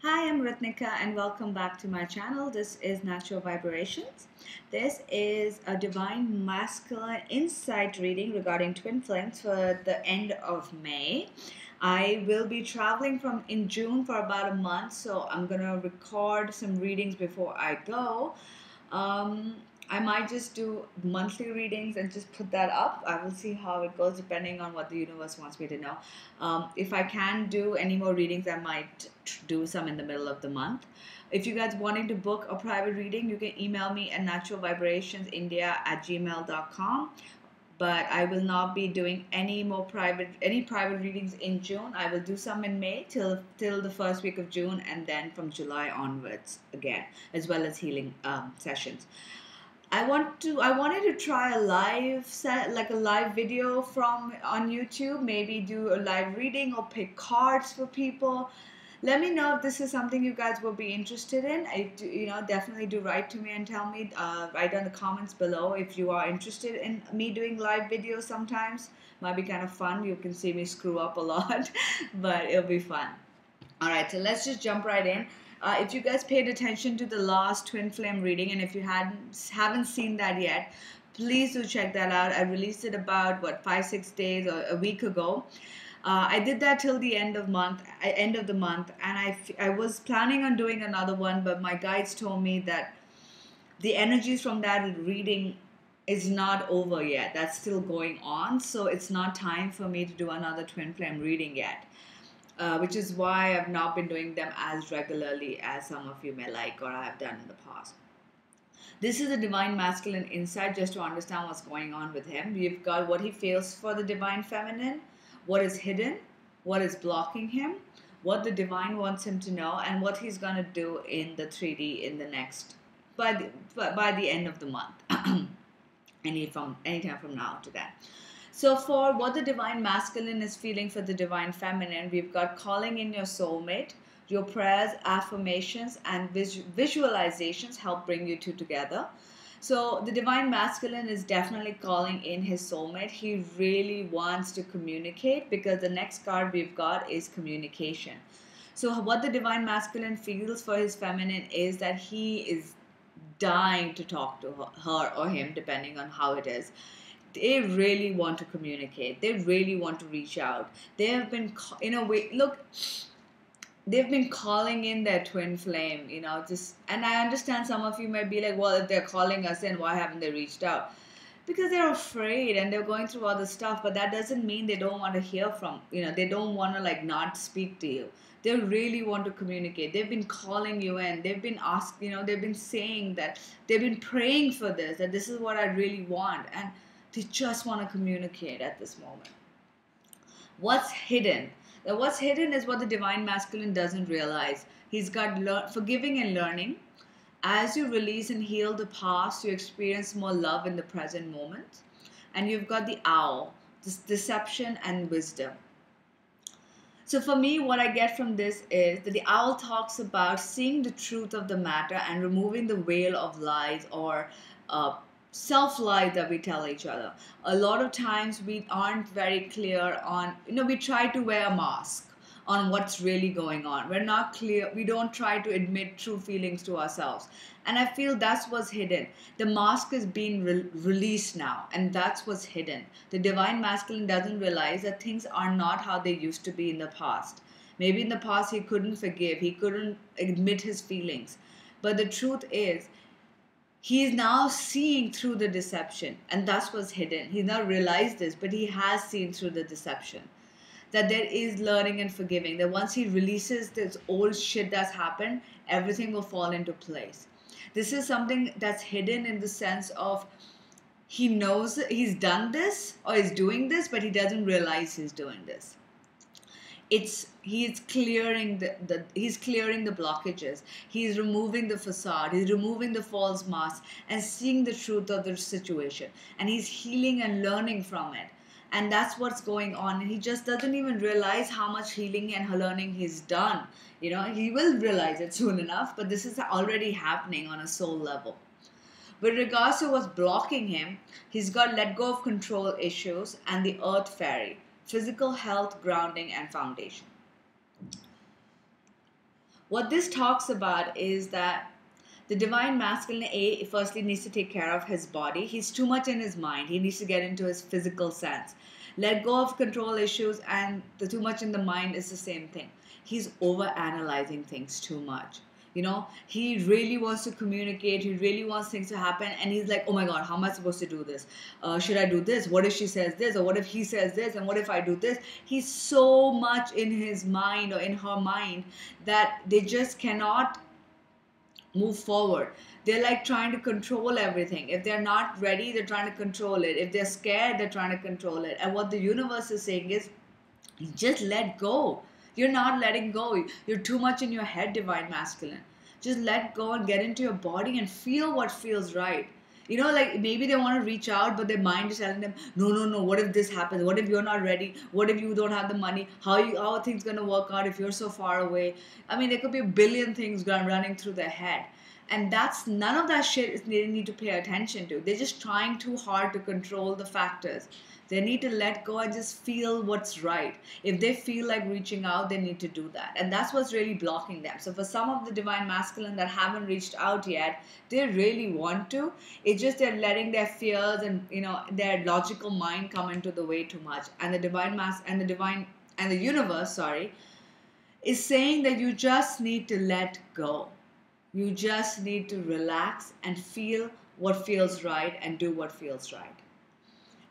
Hi, I'm Ratnika and welcome back to my channel. This is Natural Vibrations. This is a divine masculine insight reading regarding twin flames for the end of May. I will be traveling in June for about a month, so I'm gonna record some readings before I go. Um, I might just do monthly readings and just put that up. I will see how it goes depending on what the universe wants me to know. If I can do any more readings, I might do some in the middle of the month. If you guys wanting to book a private reading, you can email me at naturalvibrationsindia@gmail.com. But I will not be doing any private readings in June. I will do some in May till the first week of June, and then from July onwards again, as well as healing sessions. I wanted to try a live set, like a live video from on YouTube, maybe do a live reading or pick cards for people. Let me know if this is something you guys will be interested in. Definitely do write to me and tell me, write down the comments below if you are interested in me doing live videos sometimes. Might be kind of fun. You can see me screw up a lot, but it'll be fun. All right, so let's just jump right in. If you guys paid attention to the last twin flame reading, and if you haven't seen that yet, please do check that out. I released it about 5-6 days or a week ago. I did that till the end of the month, and I was planning on doing another one, but my guides told me that the energies from that reading is not over yet. That's still going on, so it's not time for me to do another twin flame reading yet. Which is why I've not been doing them as regularly as some of you may like or I have done in the past. This is a divine masculine insight just to understand what's going on with him. We've got what he feels for the divine feminine, what is hidden, what is blocking him, what the divine wants him to know, and what he's going to do in the 3D in the next, by the end of the month. Anytime from now to then. So for what the divine masculine is feeling for the divine feminine, we've got calling in your soulmate. Your prayers, affirmations, and visualizations help bring you two together. So the divine masculine is definitely calling in his soulmate. He really wants to communicate because the next card we've got is communication. So what the divine masculine feels for his feminine is that he is dying to talk to her or him, depending on how it is. They really want to communicate. They really want to reach out. They have been, they've been calling in their twin flame, and I understand some of you might be like, well, if they're calling us in, why haven't they reached out? Because they're afraid and they're going through all the stuff, but that doesn't mean they don't want to hear from, they don't want to not speak to you. They really want to communicate. They've been calling you in. They've been they've been saying that they've been praying for this, that this is what I really want. And they just want to communicate at this moment. What's hidden? What's hidden is what the divine masculine doesn't realize. He's got forgiving and learning. As you release and heal the past, you experience more love in the present moment. And you've got the owl, this deception and wisdom. So for me, what I get from this is that the owl talks about seeing the truth of the matter and removing the veil of lies or self-lie that we tell each other. A lot of times we aren't very clear on, we try to wear a mask on what's really going on. We're not clear. We don't try to admit true feelings to ourselves. And I feel that's what's hidden. The mask is being released now, and that's what's hidden. The divine masculine doesn't realize that things are not how they used to be in the past. Maybe in the past he couldn't forgive, he couldn't admit his feelings. But the truth is, he is now seeing through the deception, and that's what's hidden. He's not realized this, but he has seen through the deception. That there is learning and forgiving. That once he releases this old shit that's happened, everything will fall into place. This is something that's hidden in the sense of he knows that he's done this or is doing this, but he doesn't realize he's doing this. He's clearing the blockages. He's removing the facade. He's removing the false mask and seeing the truth of the situation. And he's healing and learning from it. And that's what's going on. And he just doesn't even realize how much healing and learning he's done. He will realize it soon enough, but this is already happening on a soul level. With regards to what's blocking him, he's got let go of control issues and the earth fairy, physical health, grounding, and foundation. What this talks about is that the divine masculine, firstly needs to take care of his body. He's too much in his mind. He needs to get into his physical sense. Let go of control issues, and the too much in the mind is the same thing. He's over analyzing things too much. He really wants to communicate. He really wants things to happen. And he's like, oh my God, how am I supposed to do this? Should I do this? What if she says this? Or what if he says this? And what if I do this? He's so much in his mind or in her mind that they just cannot move forward. They're like trying to control everything. If they're not ready, they're trying to control it. If they're scared, they're trying to control it. And what the universe is saying is, just let go. You're not letting go. You're too much in your head, divine masculine. Just let go and get into your body and feel what feels right. Like maybe they want to reach out, but their mind is telling them, no, no, no. What if this happens? What if you're not ready? What if you don't have the money? How are things going to work out if you're so far away? I mean, there could be a billion things running through their head. And none of that shit they need to pay attention to. They're just trying too hard to control the factors. They need to let go and just feel what's right. If they feel like reaching out, they need to do that. And that's what's really blocking them. So for some of the divine masculine that haven't reached out yet, they really want to. It's just they're letting their fears and their logical mind come into the way too much. And the universe, is saying that you just need to let go. You just need to relax and feel what feels right and do what feels right.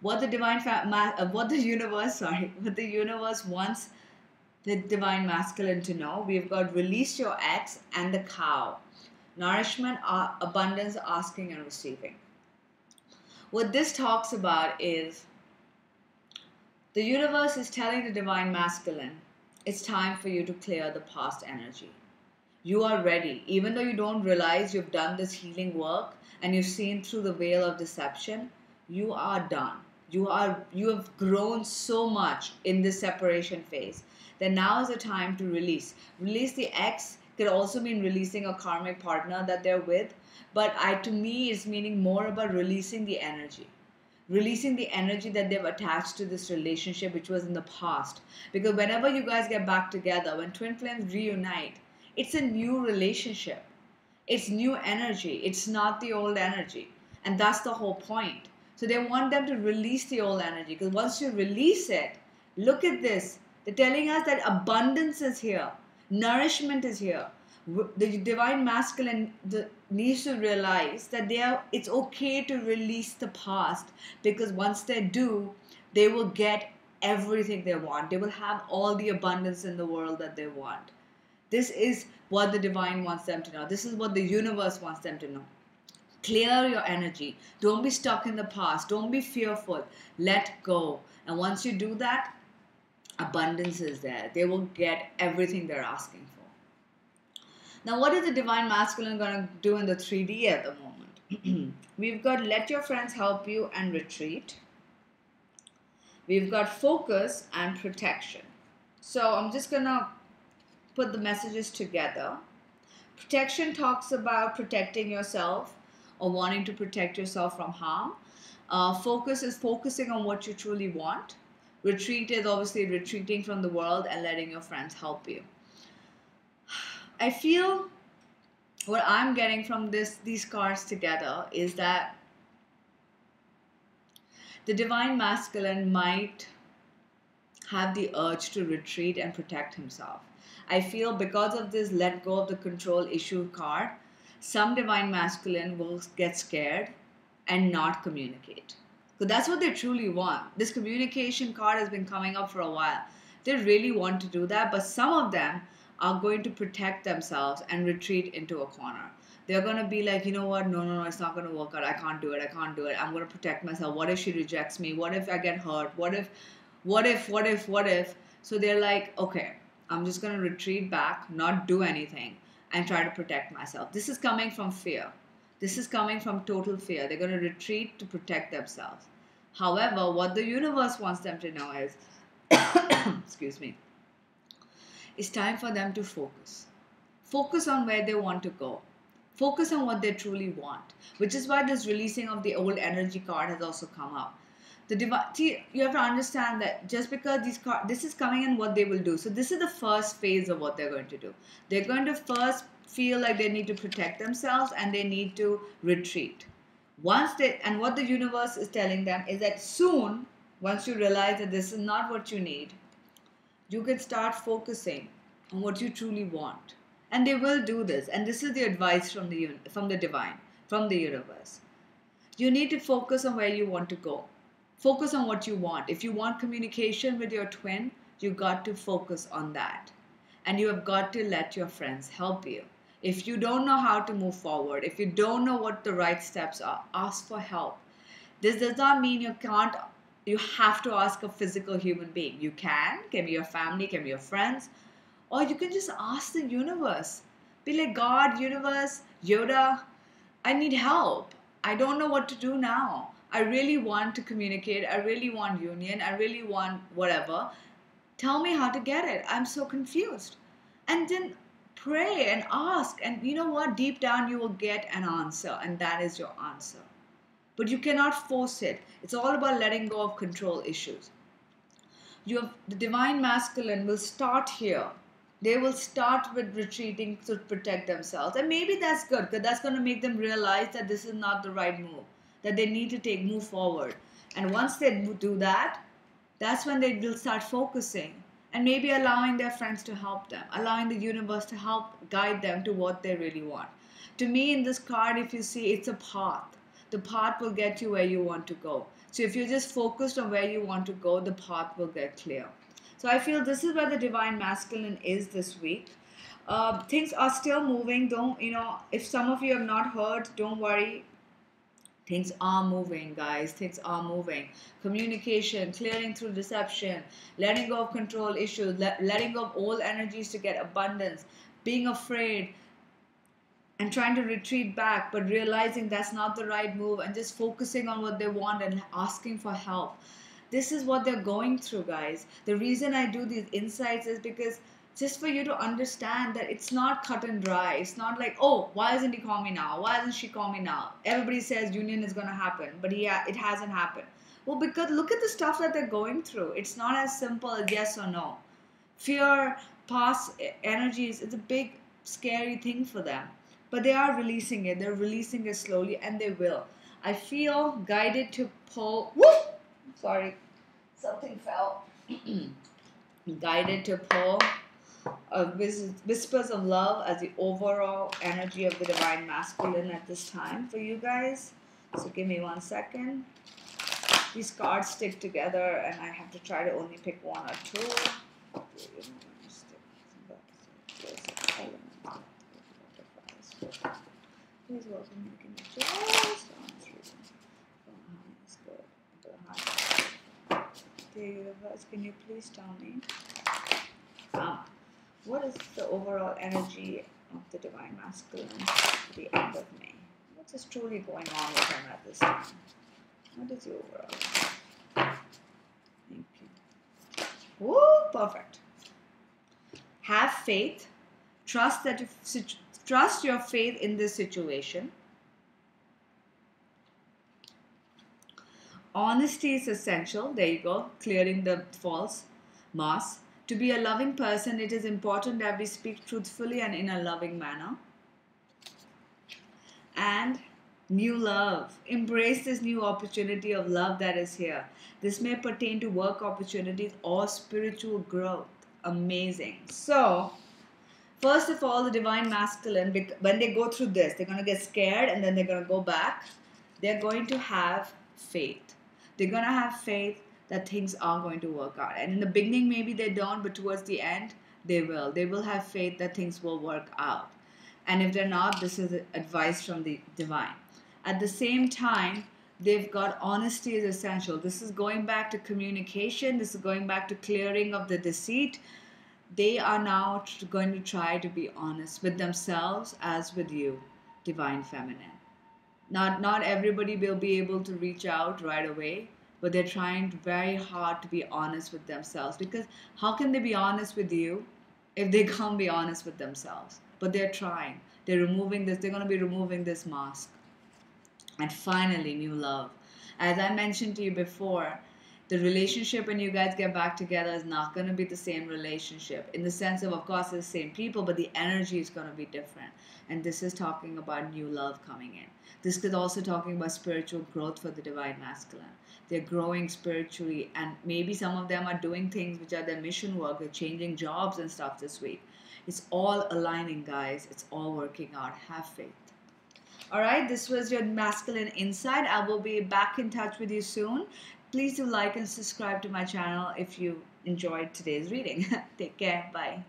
What the universe wants the divine masculine to know, we've got release your ex and the cow. Nourishment, abundance, asking and receiving. What this talks about is the universe is telling the divine masculine, it's time for you to clear the past energy. You are ready. Even though you don't realize you've done this healing work and you've seen through the veil of deception, you are done. You have grown so much in this separation phase that now is the time to release. Release the ex could also mean releasing a karmic partner that they're with, but to me it's meaning more about releasing the energy. Releasing the energy that they've attached to this relationship which was in the past. Because whenever you guys get back together, when twin flames reunite, it's a new relationship. It's new energy. It's not the old energy. And that's the whole point. So they want them to release the old energy. Because once you release it, look at this. They're telling us that abundance is here. Nourishment is here. The divine masculine needs to realize that it's okay to release the past. Because once they do, they will get everything they want. They will have all the abundance in the world that they want. This is what the divine wants them to know. This is what the universe wants them to know. Clear your energy. Don't be stuck in the past. Don't be fearful. Let go. And once you do that, abundance is there. They will get everything they're asking for. Now, what is the divine masculine going to do in the 3D at the moment? We've got let your friends help you and retreat. We've got focus and protection. So I'm just going to put the messages together. Protection talks about protecting yourself or wanting to protect yourself from harm. Focus is focusing on what you truly want. Retreat is obviously retreating from the world and letting your friends help you. I feel what I'm getting from these cards together is that the divine masculine might have the urge to retreat and protect himself. I feel because of this let go of the control issue card, some divine masculine will get scared and not communicate. So that's what they truly want. This communication card has been coming up for a while. They really want to do that, but some of them are going to protect themselves and retreat into a corner. They're going to be like, you know what, no, it's not going to work out. I can't do it. I'm going to protect myself. What if she rejects me? What if I get hurt? What if? So they're like, okay, I'm just going to retreat back, not do anything, and try to protect myself. This is coming from fear. This is coming from total fear. They're going to retreat to protect themselves. However, what the universe wants them to know is, excuse me, it's time for them to focus. Focus on where they want to go. Focus on what they truly want, which is why this releasing of the old energy card has also come up. The divine, see, you have to understand that just because this is coming in, what they will do. So this is the first phase of what they're going to do. They're going to first feel like they need to protect themselves and they need to retreat. And what the universe is telling them is that soon, once you realize that this is not what you need, you can start focusing on what you truly want. And they will do this. And this is the advice from the divine, from the universe. You need to focus on where you want to go. Focus on what you want. If you want communication with your twin, you got to focus on that. And you have got to let your friends help you. If you don't know how to move forward, if you don't know what the right steps are, ask for help. This does not mean you have to ask a physical human being. You can be your family, can be your friends, or you can just ask the universe. Be like, God, universe, Yoda, I need help. I don't know what to do now. I really want to communicate. I really want union. I really want whatever. Tell me how to get it. I'm so confused. And then pray and ask. And you know what? Deep down, you will get an answer. And that is your answer. But you cannot force it. It's all about letting go of control issues. The divine masculine will start here. They will start with retreating to protect themselves. And maybe that's good, because that's going to make them realize that this is not the right move, that they need to move forward. And once they do that, that's when they will start focusing and maybe allowing their friends to help them, allowing the universe to help guide them to what they really want. To me, in this card, if you see, it's a path. The path will get you where you want to go. So if you're just focused on where you want to go, the path will get clear. So I feel this is where the divine masculine is this week. Things are still moving. If some of you have not heard, don't worry. Things are moving, guys. Things are moving. Communication, clearing through deception, letting go of control issues, letting go of old energies to get abundance, being afraid and trying to retreat back, but realizing that's not the right move and just focusing on what they want and asking for help. This is what they're going through, guys. The reason I do these insights is because just for you to understand that it's not cut and dry. It's not like, oh, why isn't he calling me now? Why doesn't she call me now? Everybody says union is going to happen, but it hasn't happened. Well, because look at the stuff that they're going through. It's not as simple as yes or no. Fear, past energies, it's a big, scary thing for them. But they are releasing it. They're releasing it slowly, and they will. I feel guided to pull... Whoop! Sorry. Something fell. Guided to pull whispers of love as the overall energy of the divine masculine at this time for you guys. So give me 1 second. These cards stick together and I have to try to only pick one or two. Please welcome you. Can you just on through the universe, can you please tell me what is the overall energy of the divine masculine at the end of May? What is truly going on with him at this time? What is the overall? Thank you. Woo, perfect. Have faith. Trust your faith in this situation. Honesty is essential. There you go. Clearing the false mask. To be a loving person, it is important that we speak truthfully and in a loving manner. And new love. Embrace this new opportunity of love that is here. This may pertain to work opportunities or spiritual growth. Amazing. So, first of all, the divine masculine, when they go through this, they're going to get scared and then they're going to go back. They're going to have faith. They're going to have faith that things are going to work out. And in the beginning, maybe they don't, but towards the end, they will. They will have faith that things will work out. And if they're not, this is advice from the divine. At the same time, they've got honesty is essential. This is going back to communication. This is going back to clearing of the deceit. They are now going to try to be honest with themselves as with you, divine feminine. Not everybody will be able to reach out right away, but they're trying very hard to be honest with themselves. Because how can they be honest with you if they can't be honest with themselves? But they're trying. They're removing this. They're going to be removing this mask. And finally, new love. As I mentioned to you before, the relationship when you guys get back together is not going to be the same relationship in the sense of course, it's the same people, but the energy is going to be different. And this is talking about new love coming in. This is also talking about spiritual growth for the divine masculine. They're growing spiritually, and maybe some of them are doing things which are their mission work. They're changing jobs and stuff this week. It's all aligning, guys. It's all working out. Have faith. All right, this was your masculine insight. I will be back in touch with you soon. Please do like and subscribe to my channel if you enjoyed today's reading. Take care. Bye.